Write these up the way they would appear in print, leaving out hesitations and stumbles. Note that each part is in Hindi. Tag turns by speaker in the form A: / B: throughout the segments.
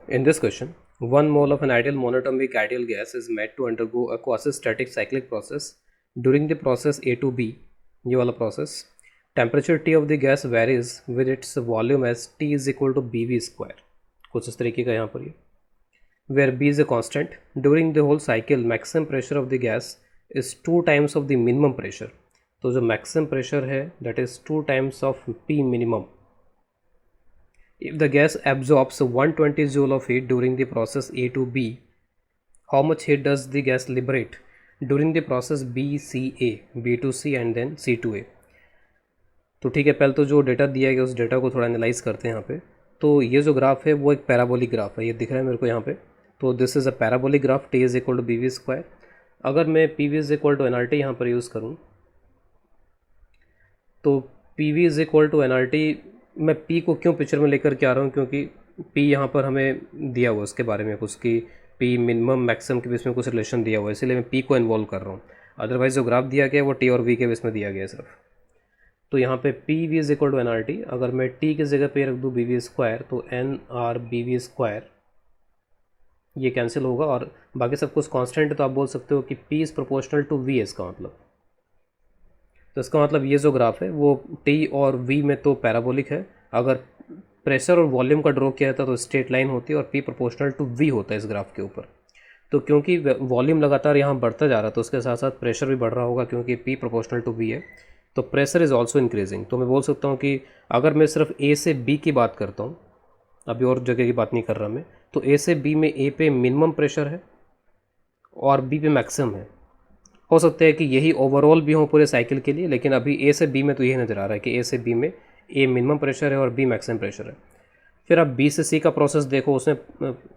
A: In this question, 1 mole of an ideal monatomic ideal gas is made to undergo a quasi-static cyclic process. During the process A to B, ये वाला process, temperature T of the gas varies with its volume as T is equal to BV square. कुछ इस तरीके का यहाँ पर ये, where B is a constant. During the whole cycle, maximum pressure of the gas is 2 times of the minimum pressure. तो जो maximum pressure है that is 2 times of P minimum. If the gas absorbs 120 joule of heat during the process A to B, how much heat does the gas liberate during the process B C A, B to C and then C to A? तो ठीक है, पहले तो जो डेटा दिया गया उस डेटा को थोड़ा एनालाइज करते हैं यहाँ पे। तो ये जो ग्राफ है वो एक पैराबोलिक ग्राफ है, ये दिख रहा है मेरे को यहाँ पे। तो this is a parabolic graph, T is equal to B V square. अगर मैं P V is equal to N R T यहाँ पर यूज़ करूँ तो P V is equal to N R T, मैं P को क्यों पिक्चर में लेकर के आ रहा हूँ, क्योंकि P यहाँ पर हमें दिया हुआ उसके बारे में कुछ कि P मिनिमम मैक्सिमम के बीच में कुछ रिलेशन दिया हुआ है, इसलिए मैं P को इन्वॉल्व कर रहा हूँ। अदरवाइज जो ग्राफ दिया गया है वो T और V के बीच में दिया गया है सिर्फ। तो यहाँ पे P V is equal to N R T, अगर मैं T की जगह पे रख दूँ बी वी स्क्वायर तो N R B V square ये कैंसिल होगा और बाकी सब कुछ कॉन्स्टेंट है। तो आप बोल सकते हो कि P is proportional to V, इसका मतलब। तो इसका मतलब ये जो ग्राफ है वो टी और वी में तो पैराबोलिक है, अगर प्रेशर और वॉल्यूम का ड्रॉ किया जाता तो स्ट्रेट लाइन होती है और पी प्रोपोर्शनल टू वी होता है इस ग्राफ के ऊपर। तो क्योंकि वॉल्यूम लगातार यहाँ बढ़ता जा रहा है तो उसके साथ साथ प्रेशर भी बढ़ रहा होगा, क्योंकि पी प्रोपोर्शनल टू वी है तो प्रेशर इज़ ऑल्सो इंक्रीजिंग। तो मैं बोल सकता हूँ कि अगर मैं सिर्फ ए से बी की बात करता हूँ, अभी और जगह की बात नहीं कर रहा मैं, तो ए से बी में ए पे मिनिमम प्रेशर है और बी पे मैक्सिमम है। हो सकता है कि यही ओवरऑल भी हो पूरे साइकिल के लिए, लेकिन अभी ए से बी में तो यही नज़र आ रहा है कि ए से बी में ए मिनिमम प्रेशर है और बी मैक्सिमम प्रेशर है। फिर आप बी से सी का प्रोसेस देखो,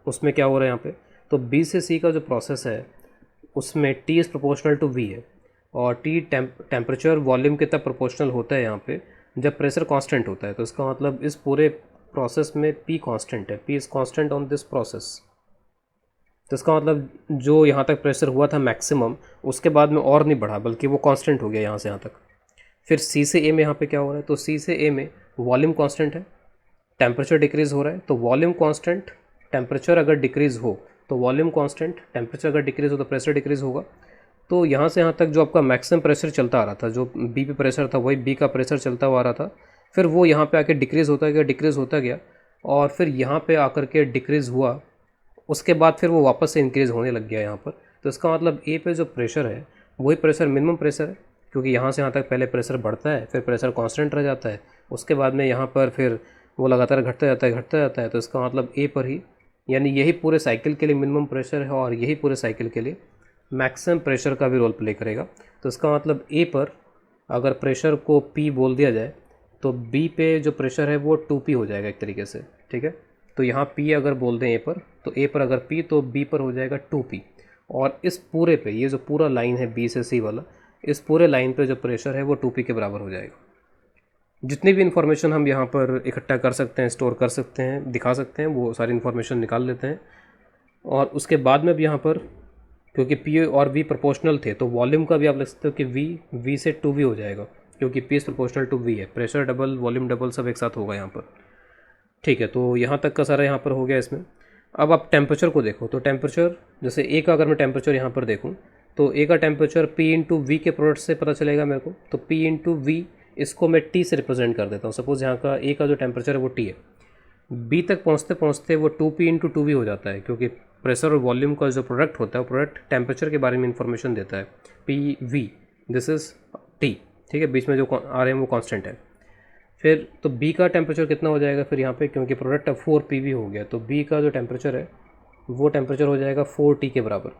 A: उसमें क्या हो रहा है यहाँ पे। तो बी से सी का जो प्रोसेस है उसमें T is proportional to V है और टी टेम्परेचर वॉल्यूम के तब प्रोपोर्शनल होता है यहाँ पे जब प्रेशर कांस्टेंट होता है। तो इसका मतलब इस पूरे प्रोसेस में पी कांस्टेंट है, P is constant on this process. तो इसका मतलब जो यहाँ तक प्रेशर हुआ था मैक्सिमम, उसके बाद में और नहीं बढ़ा बल्कि वो कांस्टेंट हो गया यहाँ से यहाँ तक। फिर सी से ए में यहाँ पे क्या हो रहा है, तो सी से ए में वॉल्यूम कांस्टेंट है, टेम्परेचर डिक्रीज़ हो रहा है। तो वॉल्यूम कांस्टेंट, टेम्परेचर अगर डिक्रीज़ हो तो वॉल्यूम कांस्टेंट, टेम्परेचर अगर डिक्रीज़ हो तो प्रेशर डिक्रीज़ होगा। तो यहाँ से यहाँ तक जो आपका मैक्सिमम प्रेशर चलता आ रहा था, जो बी पे प्रेशर था वही बी का प्रेशर चलता हुआ आ रहा था। फिर वो यहाँ पे आके डिक्रीज़ होता गया और फिर यहाँ पे आकर के डिक्रीज़ हुआ, उसके बाद फिर वो वापस से इंक्रीज़ होने लग गया यहाँ पर। तो इसका मतलब ए पे जो प्रेशर है वही प्रेशर मिनिमम प्रेशर है, क्योंकि यहाँ से यहाँ तक पहले प्रेशर बढ़ता है फिर प्रेशर कांस्टेंट रह जाता है, उसके बाद में यहाँ पर फिर वो लगातार घटता जाता है। तो इसका मतलब ए पर ही, यानी यही पूरे साइकिल के लिए मिनिमम प्रेशर है और यही पूरे साइकिल के लिए मैक्सिमम प्रेशर का भी रोल प्ले करेगा। तो इसका मतलब ए पर अगर प्रेशर को पी बोल दिया जाए तो बी पे जो प्रेशर है वो 2p हो जाएगा एक तरीके से, ठीक है। तो यहाँ P अगर बोल दें ए पर, तो ए पर अगर P तो B पर हो जाएगा 2p। और इस पूरे पे, ये जो पूरा लाइन है B से C वाला, इस पूरे लाइन पे जो प्रेशर है वो 2p के बराबर हो जाएगा। जितनी भी इन्फॉर्मेशन हम यहाँ पर इकट्ठा कर सकते हैं, स्टोर कर सकते हैं, दिखा सकते हैं, वो सारी इन्फॉर्मेशन निकाल लेते हैं। और उसके बाद में भी यहाँ पर क्योंकि P और V प्रोपोर्शनल थे तो वॉल्यूम का भी आप लिख सकते हो कि V से 2v हो जाएगा, क्योंकि P is proportional to V है। प्रेशर डबल वॉल्यूम डबल सब एक साथ होगा यहाँ पर, ठीक है। तो यहाँ तक का सारा यहाँ पर हो गया इसमें। अब आप टेम्परेचर को देखो, तो टेम्परेचर जैसे ए का अगर मैं टेम्परेचर यहाँ पर देखूँ तो ए का टेम्परेचर P इंटू वी के प्रोडक्ट से पता चलेगा मेरे को। तो P इंटू वी, इसको मैं T से रिप्रेजेंट कर देता हूँ। सपोज़ यहाँ का ए का जो टेम्परेचर है वो T है, बी तक पहुँचते पहुँचते वो 2p इंटू 2v हो जाता है, क्योंकि प्रेशर और वॉल्यूम का जो प्रोडक्ट होता है वो प्रोडक्ट टेम्परेचर के बारे में इंफॉर्मेशन देता है। PV दिस इज़ T, ठीक है, बीच में जो आ रहे हैं वो कांस्टेंट है। फिर तो B का टेम्परेचर कितना हो जाएगा फिर यहाँ पे, क्योंकि प्रोडक्ट अब 4pv हो गया, तो B का जो टेम्परेचर है वो टेम्परेचर हो जाएगा 4t के बराबर।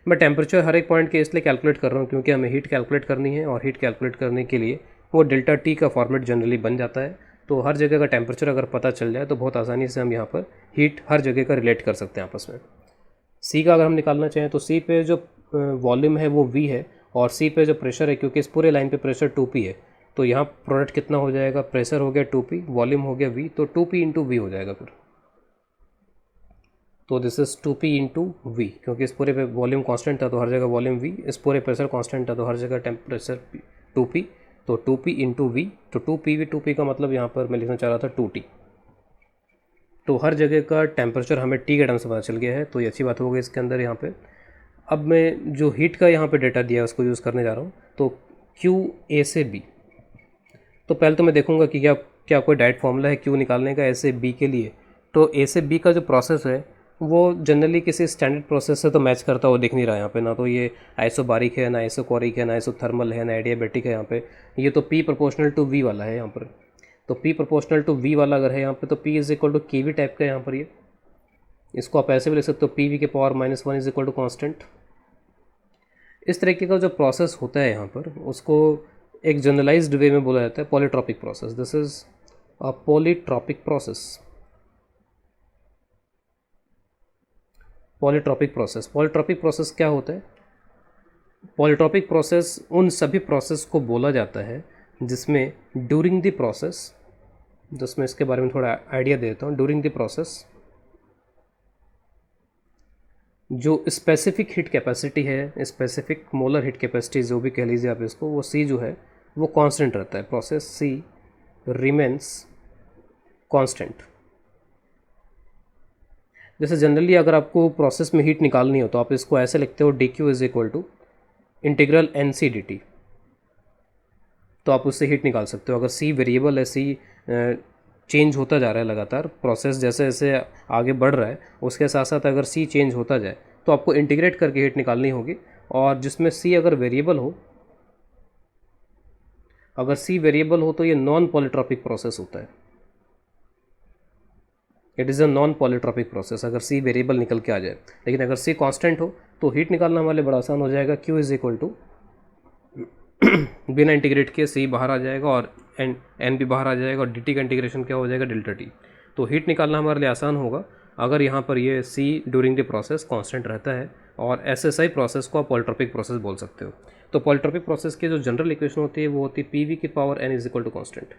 A: मैं टेम्परेचर हर एक पॉइंट के इसलिए कैलकुलेट कर रहा हूँ क्योंकि हमें हीट कैलकुलेट करनी है, और हीट कैलकुलेट करने के लिए वो डेल्टा टी का फॉर्मेट जनरली बन जाता है। तो हर जगह का टेम्परेचर अगर पता चल जाए तो बहुत आसानी से हम यहाँ पर हीट हर जगह का रिलेट कर सकते हैं आपस में। सी का अगर हम निकालना चाहें तो सी पे जो वॉल्यूम है वो V है और सी पे जो प्रेशर है, क्योंकि इस पूरे लाइन पे प्रेशर 2p है, तो यहाँ प्रोडक्ट कितना हो जाएगा, प्रेशर हो गया 2p, वॉल्यूम हो गया V, तो 2p इंटू वी हो जाएगा फिर। तो this is 2p into we, क्योंकि इस पूरे पे वॉल्यूम कांस्टेंट था तो हर जगह वॉल्यूम V, इस पूरे प्रेशर कांस्टेंट था तो हर जगह टेम्परेचर 2p, तो 2p इंटू वी। तो 2pv, 2p का मतलब यहाँ पर मैं लिखना चाह रहा था 2t। तो हर जगह का टेम्परेचर हमें टी के टर्म्स में पता चल गया है, तो ये अच्छी बात हो गई इसके अंदर यहाँ पे। अब मैं जो हीट का यहाँ पे डेटा दिया है उसको यूज़ करने जा रहा हूँ। तो क्यू ए से बी, तो पहले तो मैं देखूँगा कि क्या क्या कोई डायरेक्ट फॉर्मूला है क्यू निकालने का ए से बी के लिए। तो ए से बी का जो प्रोसेस है वो जनरली किसी स्टैंडर्ड प्रोसेस से तो मैच करता हुआ दिख नहीं रहा है यहाँ पे। ना तो ये आइसोबारिक है, ना आइसोकोरिक है, ना आइसोथर्मल है, ना एडियाबैटिक है यहाँ पे। ये तो P प्रोपोर्शनल टू V वाला है यहाँ पर। तो P प्रोपोर्शनल टू V वाला अगर है यहाँ पे तो P is equal to KV type का यहाँ पर। ये इसको आप ऐसे भी लिख सकते हो, PV के power -1 is equal to constant. इस तरीके का जो प्रोसेस होता है यहाँ पर उसको एक जनरलाइज्ड वे में बोला जाता है polytropic process. This is a polytropic process. Polytropic process, polytropic process क्या होता है? पॉलीट्रॉपिक प्रोसेस उन सभी प्रोसेस को बोला जाता है जिसमें ड्यूरिंग द प्रोसेस, जिसमें इसके बारे में थोड़ा आइडिया देता हूँ। ड्यूरिंग द प्रोसेस जो स्पेसिफिक हीट कैपेसिटी है, स्पेसिफिक मोलर हीट कैपेसिटी जो भी कह लीजिए आप इसको, वो C जो है वो कांस्टेंट रहता है। Process C remains constant. जैसे जनरली अगर आपको प्रोसेस में हीट निकालनी हो तो आप इसको ऐसे लिखते हो dq is equal to integral NC dt। तो आप उससे हीट निकाल सकते हो। अगर C वेरिएबल है, C चेंज होता जा रहा है लगातार, प्रोसेस जैसे जैसे आगे बढ़ रहा है उसके साथ साथ अगर C चेंज होता जाए तो आपको इंटीग्रेट करके हीट निकालनी होगी। और जिसमें C अगर वेरिएबल हो, अगर C वेरिएबल हो तो ये नॉन पॉलीट्रॉपिक प्रोसेस होता है। It is a non polytropic process अगर C वेरिएबल निकल के आ जाए। लेकिन अगर C कांस्टेंट हो तो हीट निकालना हमारे लिए बड़ा आसान हो जाएगा। Q इज इक्वल टू बिना इंटीग्रेट किए C बाहर आ जाएगा और N भी बाहर आ जाएगा और dt का इंटीग्रेशन क्या हो जाएगा, डेल्टा T। तो हीट निकालना हमारे लिए आसान होगा अगर यहाँ पर ये C during the process constant रहता है। और SSI प्रोसेस को आप पॉलीट्रॉपिक प्रोसेस बोल सकते हो। तो पॉलीट्रॉपिक प्रोसेस की जो जनरल इक्वेशन होती है वो होती है PV की power N is equal to constant.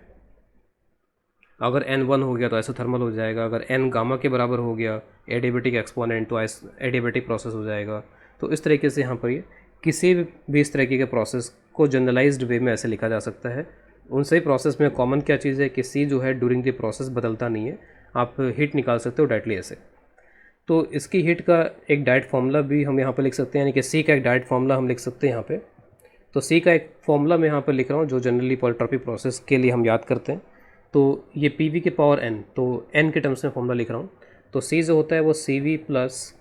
A: अगर N 1 हो गया तो आइसोथर्मल हो जाएगा, अगर N गामा के बराबर हो गया एडियाबैटिक एक्सपोनेंट तो एडियाबैटिक प्रोसेस हो जाएगा। तो इस तरीके से यहाँ पर ये किसी भी इस तरीके के प्रोसेस को जनरलाइज्ड वे में ऐसे लिखा जा सकता है। उन सही प्रोसेस में कॉमन क्या चीज़ है कि C जो है ड्यूरिंग द प्रोसेस बदलता नहीं है, आप हीट निकाल सकते हो डायरेक्टली ऐसे। तो इसकी हीट का एक डायरेक्ट फार्मूला भी हम यहाँ पर लिख सकते हैं, यानी कि C का एक डायरेक्ट फार्मूला हम लिख सकते हैं यहाँ पे। तो C का एक फार्मूला मैं यहाँ पर लिख रहा हूँ जो जनरली पॉलीट्रॉपिक प्रोसेस के लिए हम याद करते हैं। तो ये PV के पावर N, तो N के टर्म्स में फार्मूला लिख रहा हूँ। तो C जो होता है वो CV प्लस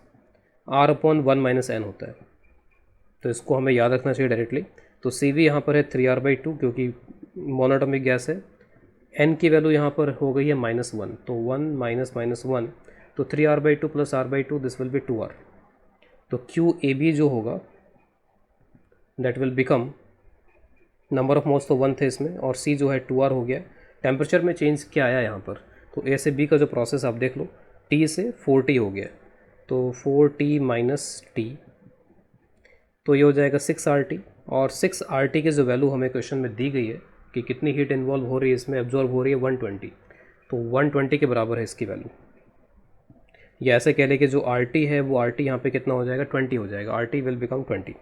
A: R/1 - N होता है। तो इसको हमें याद रखना चाहिए डायरेक्टली। तो CV यहाँ पर है 3R/2 क्योंकि मोनोटॉमिक गैस है। N की वैल्यू यहाँ पर हो गई है -1, तो 1 - -1 तो 3R/2 plus R/2 this will be 2R। तो QAB जो होगा that will become, number of moles तो 1 थे इसमें और C जो है 2R हो गया। टेम्परेचर में चेंज क्या आया यहाँ पर, तो A से B का जो प्रोसेस आप देख लो, T से 4T हो गया, तो 4T - T तो ये हो जाएगा 6RT। और 6RT की जो वैल्यू हमें क्वेश्चन में दी गई है कि कितनी हीट इन्वॉल्व हो रही है इसमें, एब्जॉर्ब हो रही है 120, तो 120 के बराबर है इसकी वैल्यू। या ऐसे कह लें कि जो RT है वो RT यहाँ पे कितना हो जाएगा, 20 हो जाएगा। RT will become 20।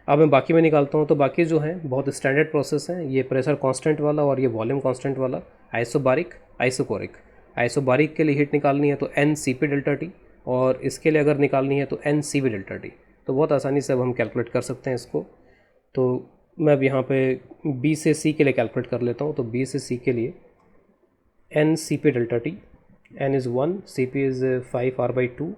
A: अब मैं बाकी में निकालता हूँ। तो बाकी जो है बहुत स्टैंडर्ड प्रोसेस है, ये प्रेशर कांस्टेंट वाला और ये वॉल्यूम कांस्टेंट वाला। Isobaric, isochoric. आइसोबारिक के लिए हीट निकालनी है तो NCP डेल्टा T, और इसके लिए अगर निकालनी है तो NCV डेल्टा T। तो बहुत आसानी से अब हम कैलकुलेट कर सकते हैं इसको। तो मैं अब यहाँ पे B से C के लिए कैलकुलेट कर लेता हूँ। तो B से C के लिए NCP delta T, N is 1, CP is 5R/2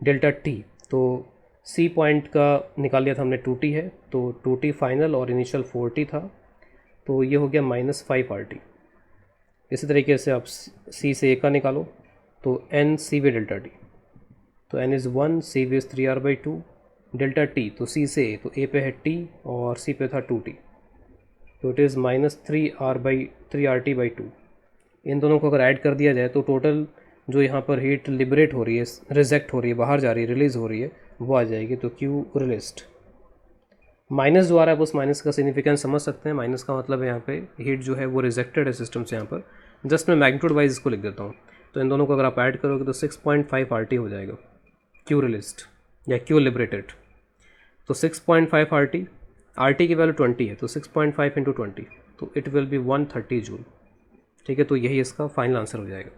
A: delta T। तो C पॉइंट का निकाल लिया था हमने 2T है, तो 2T फाइनल और इनिशियल 4T था, तो ये हो गया -5RT। इसी तरीके से आप C से A का निकालो तो NCV डेल्टा T, तो N is 1, CV is 3R/2 delta T। तो C से A, तो A पे है T और C पे था 2T, तो इट इज़ -3RT/2। इन दोनों को अगर ऐड कर दिया जाए तो टोटल जो यहाँ पर हीट लिबरेट हो रही है, रिजेक्ट हो रही है, बाहर जा रही है, रिलीज़ हो रही है, वो आ जाएगी। तो Q रिलीज्ड। माइनस द्वारा आप उस माइनस का सिग्निफिकेंस समझ सकते हैं। माइनस का मतलब है यहाँ पे हीट जो है वो रिजेक्टेड है सिस्टम से। यहाँ पर जस्ट मैं मैग्नीट्यूड वाइज इसको लिख देता हूँ। तो इन दोनों को अगर आप ऐड करोगे तो 6.5RT हो जाएगा Q रिलीज्ड या Q लिबरेटेड। तो 6.5RT, RT की वैल्यू 20 है, तो 6.5 × 20, तो इट विल बी 130 जूल। ठीक है, तो यही इसका फाइनल आंसर हो जाएगा।